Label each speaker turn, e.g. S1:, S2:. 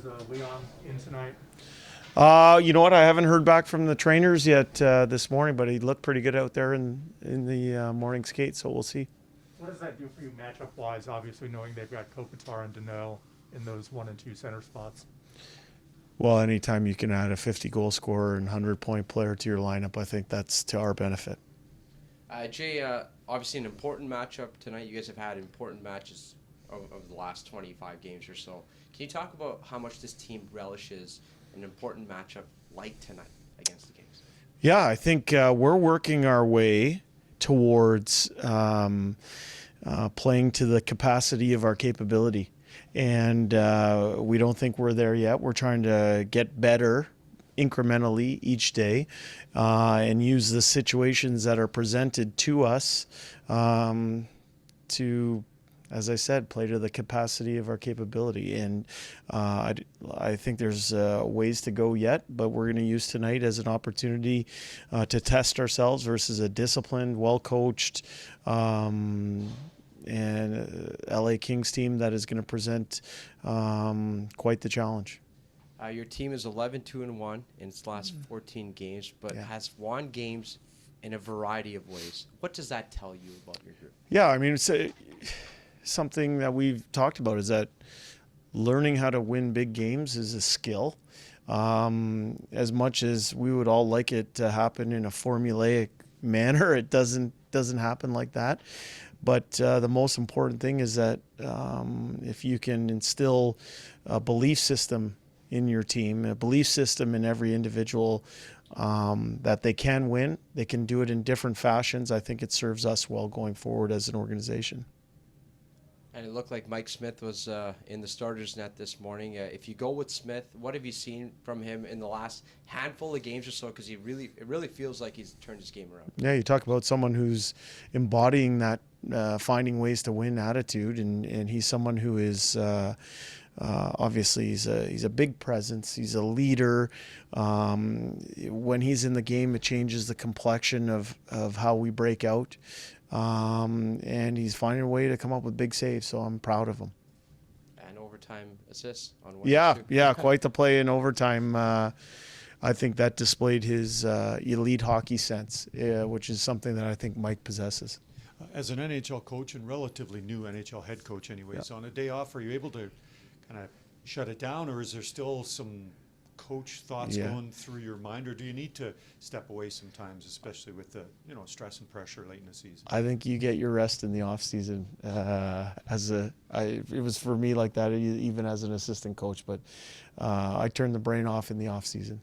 S1: Is Leon in tonight?
S2: You know what? I haven't heard back from the trainers yet this morning, but he looked pretty good out there in the morning skate, so we'll see.
S1: What does that do for you matchup-wise, obviously knowing they've got Kopitar and Donnell in those 1 and 2 center spots?
S2: Well, anytime you can add a 50-goal scorer and 100-point player to your lineup, I think that's to our benefit.
S3: Jay, obviously an important matchup tonight. You guys have had important matches over the last 25 games or so. Can you talk about how much this team relishes an important matchup like tonight against the Kings?
S2: Yeah, I think we're working our way towards playing to the capacity of our capability. And we don't think we're there yet. We're trying to get better incrementally each day and use the situations that are presented to us to, as I said, play to the capacity of our capability. And I think there's ways to go yet, but we're going to use tonight as an opportunity to test ourselves versus a disciplined, well-coached and LA Kings team that is going to present quite the challenge.
S3: Your team is 11-2-1 in its last 14 games, but has won games in a variety of ways. What does that tell you about your group?
S2: Yeah, I mean, it's something that we've talked about is that learning how to win big games is a skill. As much as we would all like it to happen in a formulaic manner, it doesn't happen like that. But the most important thing is that if you can instill a belief system in your team, a belief system in every individual, that they can win, they can do it in different fashions, I think it serves us well going forward as an organization.
S3: And it looked like Mike Smith was in the starters net this morning. If you go with Smith, what have you seen from him in the last handful of games or so? Because it really feels like he's turned his game around.
S2: Yeah, you talk about someone who's embodying that finding ways to win attitude, and he's someone who is obviously he's a big presence. He's a leader. When he's in the game, it changes the complexion of how we break out. And he's finding a way to come up with big saves, so I'm proud of him.
S3: And overtime assists on one.
S2: Yeah, quite the play in overtime. I think that displayed his elite hockey sense, which is something that I think Mike possesses.
S4: As an NHL coach and relatively new NHL head coach anyways, on a day off, are you able to kind of shut it down, or is there still some coach thoughts going through your mind, or do you need to step away sometimes, especially with the stress and pressure late in the season?
S2: I think you get your rest in the off season. It was for me like that even as an assistant coach, but I turned the brain off in the off season.